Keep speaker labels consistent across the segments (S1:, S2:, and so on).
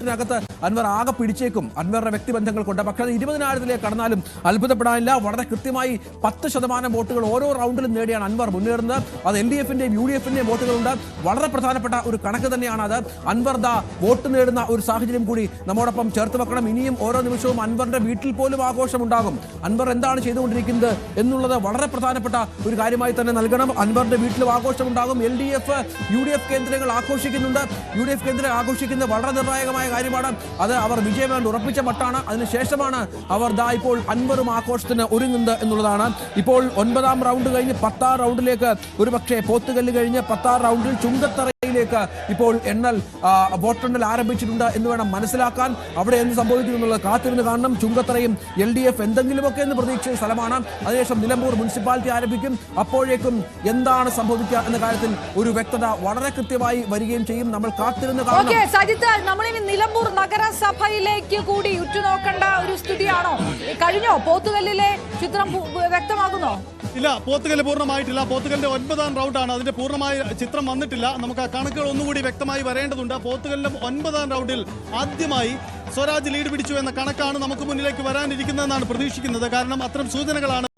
S1: വോട്ടിനകത്ത് അൻവർ ആകെ പിടിച്ചേക്കും അൻവറിന്റെ വ്യക്തിബന്ധങ്ങൾ കൊണ്ട്. പക്ഷേ അത് 20,000-ലേക്ക് കടന്നാലും അത്ഭുതപ്പെടാനില്ല. വളരെ കൃത്യമായി 10% വോട്ടുകൾ ഓരോ റൗണ്ടിലും നേടിയാണ് അൻവർ മുന്നേറുന്നത്. അത് LDF-ന്റെയും UDF-ന്റെയും വോട്ടുകളുണ്ട്. വളരെ പ്രധാനപ്പെട്ട ഒരു കണക്ക് തന്നെയാണ് അത്. അൻവർ വോട്ട് നേടുന്ന ഒരു സാഹചര്യം കൂടി നമ്മോടൊപ്പം ചേർത്ത് വെക്കണം. ഇനിയും ഓരോ നിമിഷവും അൻവറിന്റെ വീട്ടിൽ പോലും ആഘോഷമുണ്ടാകും. അൻവർ എന്താണ് ചെയ്തുകൊണ്ടിരിക്കുന്നത് എന്നുള്ളത് വളരെ പ്രധാനപ്പെട്ട ഒരു കാര്യമായി തന്നെ നൽകണം. അൻവറിന്റെ വീട്ടിലും ആഘോഷമുണ്ടാകും. LDF UDF കേന്ദ്രങ്ങൾ ആഘോഷിക്കുന്നുണ്ട്. UDF കേന്ദ്രം ആഘോഷിക്കുന്നത് വളരെ നിർണായകമായ കാര്യമാണ്. അത് അവർ വിജയം വേണ്ടി ഉറപ്പിച്ച മട്ടാണ്. അതിനുശേഷമാണ് അവർ ഇപ്പോൾ അൻവറും ആഘോഷത്തിന് ഒരുങ്ങുന്നത് എന്നുള്ളതാണ്. ഇപ്പോൾ 9ാം റൗണ്ട് കഴിഞ്ഞ് 10ാം റൗണ്ടിലേക്ക് ഒരുപക്ഷെ പോത്തുകല്ല് കഴിഞ്ഞ് 10ാം റൗണ്ടിൽ ചുങ്കത്തറയിലേക്ക് ഇപ്പോൾ വോട്ടെണ്ണൽ ആരംഭിച്ചിട്ടുണ്ട് എന്ന് വേണം മനസ്സിലാക്കാൻ. അവിടെ എന്ത് സംഭവിക്കുന്നു എന്നുള്ളത് കാത്തിരുന്ന് കാണണം. ചുങ്കത്തറയും LDF എന്തെങ്കിലുമൊക്കെ എന്ന് പ്രതീക്ഷിച്ച സ്ഥലമാണ്. അതിനുശേഷം നിലമ്പൂർ മുനിസിപ്പാലിറ്റി ആരംഭിക്കും. അപ്പോഴേക്കും എന്താണ് സംഭവിക്കുക എന്ന കാര്യത്തിൽ ഒരു വ്യക്തത വളരെ കൃത്യമായി വരികയും ചെയ്യും. നമ്മൾ കാത്തിരുന്ന് കാണണം.
S2: സജിത്ത്, നമ്മളിനി നിലമ്പൂർ നഗരസഭയിലേക്ക് കൂടി ഉറ്റുനോക്കേണ്ട ഒരു സ്ഥിതിയാണോ? കഴിഞ്ഞോ? പോത്തുകല്ലിലെ ചിത്രം വ്യക്തമാകുന്നോ?
S3: ഇല്ല, പോത്തുകല്ല് പൂർണ്ണമായിട്ടില്ല. പോത്തുകല്ലിന്റെ 9ാം റൗണ്ടാണ്. അതിന്റെ പൂർണ്ണമായ ചിത്രം വന്നിട്ടില്ല. നമുക്ക് ആ കണക്കുകൾ ഒന്നുകൂടി വ്യക്തമായി വരേണ്ടതുണ്ട്. പോത്തുകല്ലിന്റെ 9ാം റൗണ്ടിൽ ആദ്യമായി സ്വരാജ് ലീഡ് പിടിച്ചു എന്ന കണക്കാണ് നമുക്ക് മുന്നിലേക്ക് വരാനിരിക്കുന്നതെന്നാണ് പ്രതീക്ഷിക്കുന്നത്. കാരണം അത്തരം സൂചനകളാണ്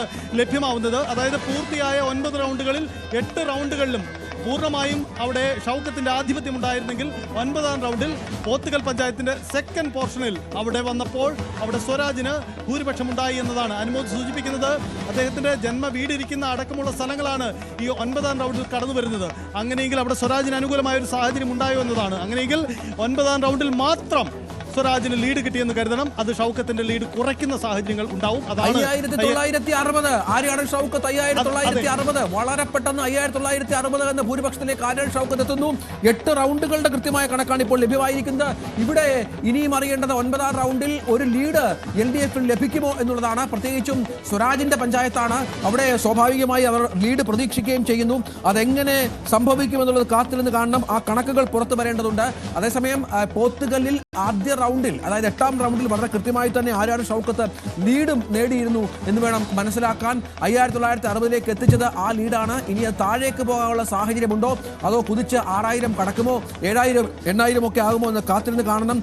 S3: ലഭ്യമാവുന്നത്. അതായത് പൂർത്തിയായ 9 റൗണ്ടുകളിൽ 8 റൗണ്ടുകളിലും പൂർണ്ണമായും അവിടെ ഷൗക്കത്തിന്റെ ആധിപത്യം ഉണ്ടായിരുന്നെങ്കിൽ 9ാം റൗണ്ടിൽ പോത്തുകൽ പഞ്ചായത്തിന്റെ സെക്കൻഡ് പോർഷനിൽ അവിടെ വന്നപ്പോൾ അവിടെ സ്വരാജിന് ഭൂരിപക്ഷം ഉണ്ടായി എന്നതാണ് അനുമോദ് സൂചിപ്പിക്കുന്നത്. അദ്ദേഹത്തിന്റെ ജന്മ വീടിരിക്കുന്ന അടക്കമുള്ള സ്ഥലങ്ങളാണ് ഈ 9ാം റൗണ്ടിൽ കടന്നു വരുന്നത്. അങ്ങനെയെങ്കിൽ അവിടെ സ്വരാജിന് അനുകൂലമായ ഒരു സാഹചര്യം ഉണ്ടായോ എന്നതാണ്. അങ്ങനെയെങ്കിൽ 9ാം റൗണ്ടിൽ മാത്രം സ്വരാജിന് ലീഡ് കിട്ടിയെന്ന് കരുതണം. അത് ഷൗക്കത്തിന്റെ ലീഡ് കുറയ്ക്കുന്ന സാഹചര്യങ്ങൾ ഉണ്ടാവും. അതാണ്
S1: 5960. ആര്യാണ് ഷൗക്കത്ത്? 5960. വളരെ പെട്ടെന്ന് 5960 എന്ന ഭൂരിപക്ഷത്തിലേക്ക് ആര്യാണ് ഷൗക്കത്ത് എത്തുന്നു. 8 റൗണ്ടുകളുടെ കൃത്യമായ കണക്കാണ് ഇപ്പോൾ ലഭ്യമായിരിക്കുന്നത്. ഇവിടെ ഇനിയും അറിയേണ്ടത് 9ാം റൗണ്ടിൽ ഒരു ലീഡ് LDF ലഭിക്കുമോ എന്നുള്ളതാണ്. പ്രത്യേകിച്ചും സ്വരാജിന്റെ പഞ്ചായത്താണ്. അവിടെ സ്വാഭാവികമായി അവർ ലീഡ് പ്രതീക്ഷിക്കുകയും ചെയ്യുന്നു. അതെങ്ങനെ സംഭവിക്കുമെന്നുള്ളത് കാത്തിരുന്ന് കാണണം. ആ കണക്കുകൾ പുറത്തു വരേണ്ടതുണ്ട്. അതേസമയം പോത്തുകല്ലിൽ ആദ്യ റൗണ്ടിൽ, അതായത് 8ാം റൗണ്ടിൽ വളരെ കൃത്യമായി തന്നെ ആര്യാണ് ഷൗക്കത്ത് ലീഡും നേടിയിരുന്നു എന്ന് വേണം മനസ്സിലാക്കാൻ. 5960-ലേക്ക് എത്തിച്ചത് ആ ലീഡാണ്. ഇനി അത് താഴേക്ക് പോകാനുള്ള സാഹചര്യമുണ്ടോ, അതോ കുതിച്ച് 6000 കടക്കുമോ, 7000 8000 ഒക്കെ ആകുമോ എന്ന് കാത്തിരുന്ന് കാണണം.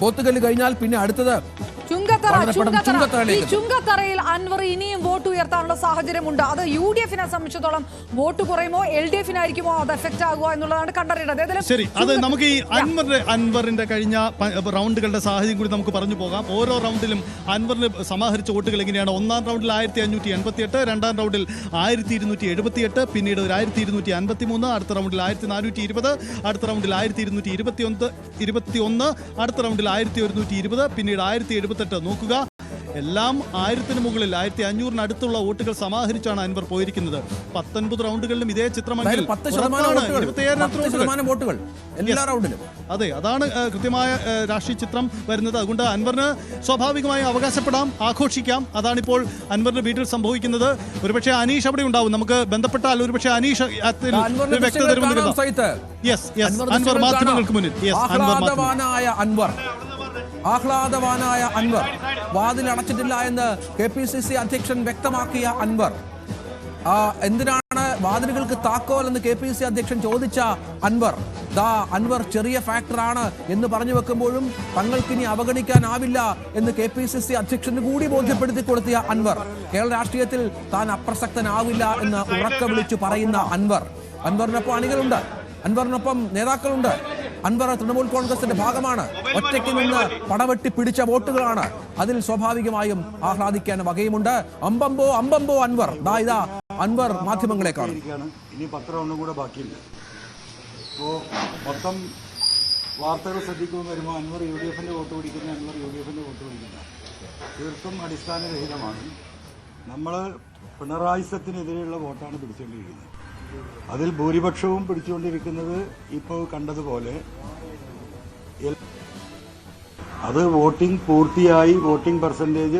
S1: പോത്തുകല്ല് കഴിഞ്ഞാൽ പിന്നെ അടുത്തത്
S2: ചുങ്കത്തറയിൽ അൻവർ ഇനിയും വോട്ട് ഉയർത്താനുള്ള സാഹചര്യമുണ്ട്. അത് UDF-നെ സംബന്ധിച്ചിടത്തോളം വോട്ട് കുറയുമോ, LDF-നായിരിക്കുമോ അത് എഫക്ട് ആകുക എന്നുള്ളതാണ് കണ്ടറിയേണ്ടത്.
S3: ശരി, അത് നമുക്ക് ഈ അൻവറിന്റെ കഴിഞ്ഞ റൗണ്ടുകളുടെ സാഹചര്യം കൂടി നമുക്ക് പറഞ്ഞു പോകാം. ഓരോ റൗണ്ടിലും അൻവറിന് സമാഹരിച്ച വോട്ടുകൾ എങ്ങനെയാണ്? 1ാം റൗണ്ടിൽ 1588, 2ാം റൗണ്ടിൽ 1278, പിന്നീട് 1253, അടുത്ത റൗണ്ടിൽ 1420, അടുത്ത റൗണ്ടിൽ 1221, അടുത്ത റൗണ്ടിൽ 1120, പിന്നീട് 1078. നോക്കുക, എല്ലാം 1000-ന് മുകളിൽ 1500-ന് അടുത്തുള്ള വോട്ടുകൾ സമാഹരിച്ചാണ് അൻവർ പോയിരിക്കുന്നത്. 19 റൗണ്ടുകളിലും ഇതേ ചിത്രമെങ്കിൽ
S1: 27% വോട്ടുകൾ എല്ലാ റൗണ്ടിലും.
S3: അതെ, അതാണ് കൃത്യമായ രാഷ്ട്രീയ ചിത്രം വരുന്നത്. അതുകൊണ്ട് അൻവറിന് സ്വാഭാവികമായും അവകാശപ്പെടാം, ആഘോഷിക്കാം. അതാണിപ്പോൾ അൻവറിന്റെ വീട്ടിൽ സംഭവിക്കുന്നത്. ഒരുപക്ഷെ അനീഷ് അവിടെ ഉണ്ടാവും. നമുക്ക് ബന്ധപ്പെട്ടാൽ ഒരുപക്ഷെ അനീഷ് വ്യക്തത അൻവർ മാധ്യമങ്ങൾക്ക് മുന്നിൽ
S1: ആഹ്ലാദവാനായ അൻവർ വാതിലടച്ചിട്ടില്ല എന്ന് KPCC അധ്യക്ഷൻ വ്യക്തമാക്കിയ അൻവർ, എന്തിനാണ് വാതിലുകൾക്ക് താക്കോൽ എന്ന് KPCC അധ്യക്ഷൻ ചോദിച്ച അൻവർ ചെറിയ ഫാക്ടറാണ് എന്ന് പറഞ്ഞു വെക്കുമ്പോഴും തങ്ങൾക്കിനി അവഗണിക്കാനാവില്ല എന്ന് KPCC അധ്യക്ഷന് കൂടി ബോധ്യപ്പെടുത്തി കൊടുത്തിയ അൻവർ, കേരള രാഷ്ട്രീയത്തിൽ താൻ അപ്രസക്തനാവില്ല എന്ന് ഉറക്കെ വിളിച്ചു പറയുന്ന അൻവറിനൊപ്പം അണികളുണ്ട്, അൻവറിനൊപ്പം നേതാക്കളുണ്ട്. അൻവർ തൃണമൂൽ കോൺഗ്രസിന്റെ ഭാഗമാണ്. ഒറ്റയ്ക്ക് നിന്ന് പടവെട്ടി പിടിച്ച വോട്ടുകളാണ്. അതിൽ സ്വാഭാവികമായും ആഹ്ലാദിക്കാൻ വകയുമുണ്ട്. അമ്പമ്പോ അൻവർ. ഇതാ അൻവർ മാധ്യമങ്ങളെ കാണും.
S4: ഇനി 10 റൗണ്ടും കൂടെ ബാക്കിയില്ല. ഇപ്പോൾ മൊത്തം വാർത്തകൾ ശ്രദ്ധിക്കുമ്പോൾ വരുമ്പോൾ അൻവർ UDF-ന്റെ വോട്ട് പിടിക്കുന്ന, അൻവർ UDF-ന്റെ വോട്ട് പിടിക്കുന്ന തീർത്തും അടിസ്ഥാനരഹിതമാണ്. നമ്മൾ പിണറായിസത്തിനെതിരെയുള്ള വോട്ടാണ് പിടിച്ചുകൊണ്ടിരിക്കുന്നത്. അതിൽ ഭൂരിപക്ഷവും പിടിച്ചുകൊണ്ടിരിക്കുന്നത് ഇപ്പോൾ കണ്ടതുപോലെ അത് വോട്ടിംഗ് പൂർത്തിയായി വോട്ടിംഗ് പെർസെൻറ്റേജ്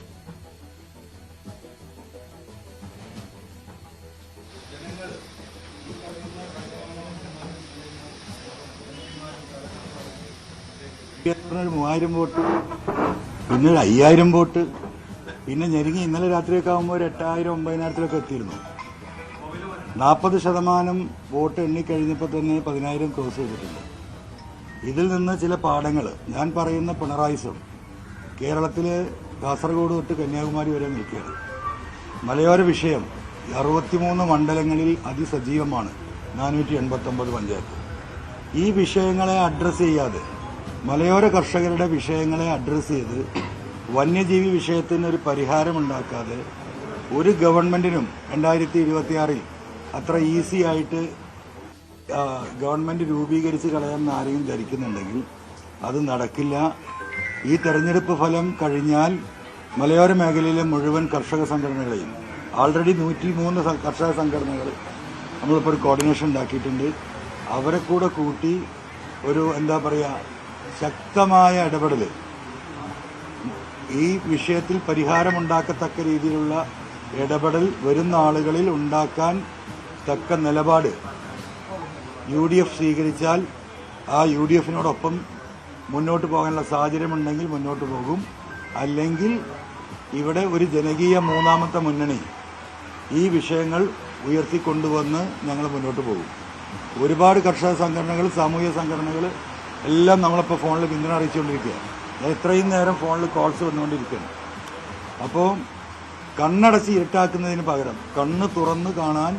S4: ഒരു 3000 വോട്ട്, പിന്നെ 5000 വോട്ട്, പിന്നെ ഞെരുങ്ങി ഇന്നലെ രാത്രിയൊക്കെ ആകുമ്പോൾ ഒരു 8000 9000-ത്തിലൊക്കെ എത്തിയിരുന്നു. 40% വോട്ട് എണ്ണിക്കഴിഞ്ഞപ്പോൾ തന്നെ 10000 ക്രോസ് ചെയ്തിട്ടുണ്ട്. ഇതിൽ നിന്ന് ചില പാഠങ്ങൾ ഞാൻ പറയുന്ന പിണറായിസം കേരളത്തിലെ കാസർഗോഡ് തൊട്ട് കന്യാകുമാരി വരെ നിൽക്കുകയാണ്. മലയോര വിഷയം 63 മണ്ഡലങ്ങളിൽ അതിസജീവമാണ്. 489 പഞ്ചായത്ത്. ഈ വിഷയങ്ങളെ അഡ്രസ്സ് ചെയ്യാതെ, മലയോര കർഷകരുടെ വിഷയങ്ങളെ അഡ്രസ്സ് ചെയ്ത് വന്യജീവി വിഷയത്തിന് ഒരു പരിഹാരമുണ്ടാക്കാതെ ഒരു ഗവൺമെന്റിനും 2026 അത്ര ഈസി ആയിട്ട് ഗവൺമെന്റ് രൂപീകരിച്ച് കളയാമെന്ന് ആരെയും ധരിക്കുന്നുണ്ടെങ്കിൽ അത് നടക്കില്ല. ഈ തെരഞ്ഞെടുപ്പ് ഫലം കഴിഞ്ഞാൽ മലയോര മേഖലയിലെ മുഴുവൻ കർഷക സംഘടനകളെയും, ആൾറെഡി 103 കർഷക സംഘടനകൾ നമ്മളിപ്പോൾ ഒരു കോർഡിനേഷൻ ഉണ്ടാക്കിയിട്ടുണ്ട്, അവരെ കൂടെ കൂട്ടി ഒരു ശക്തമായ ഇടപെടൽ ഈ വിഷയത്തിൽ പരിഹാരമുണ്ടാക്കത്തക്ക രീതിയിലുള്ള ഇടപെടൽ വരുന്ന ആളുകളിൽ ഉണ്ടാക്കാൻ തക്ക നിലപാട് UDF സ്വീകരിച്ചാൽ ആ UDFനോടൊപ്പം മുന്നോട്ട് പോകാനുള്ള സാഹചര്യമുണ്ടെങ്കിൽ മുന്നോട്ട് പോകും. അല്ലെങ്കിൽ ഇവിടെ ഒരു ജനകീയ മൂന്നാമത്തെ മുന്നണി ഈ വിഷയങ്ങൾ ഉയർത്തിക്കൊണ്ടുവന്ന് ഞങ്ങൾ മുന്നോട്ട് പോകും. ഒരുപാട് കർഷക സംഘടനകൾ, സാമൂഹിക സംഘടനകൾ എല്ലാം നമ്മളിപ്പോൾ ഫോണിൽ പിന്തുണ അറിയിച്ചുകൊണ്ടിരിക്കുകയാണ്. എത്രയും നേരം ഫോണിൽ കോൾസ് വന്നുകൊണ്ടിരിക്കുകയാണ്. അപ്പോൾ കണ്ണടച്ച് ഇരുട്ടാക്കുന്നതിന് പകരം കണ്ണ് തുറന്ന് കാണാൻ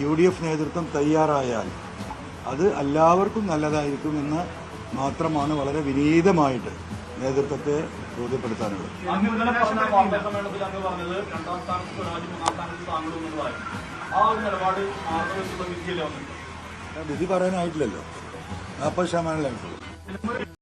S4: UDF നേതൃത്വം തയ്യാറായാൽ അത് എല്ലാവർക്കും നല്ലതായിരിക്കുമെന്ന് മാത്രമാണ് വളരെ വിനീതമായിട്ട് നേതൃത്വത്തെ ബോധ്യപ്പെടുത്താനുള്ളത്. വിധി പറയാനായിട്ടില്ലല്ലോ, 40%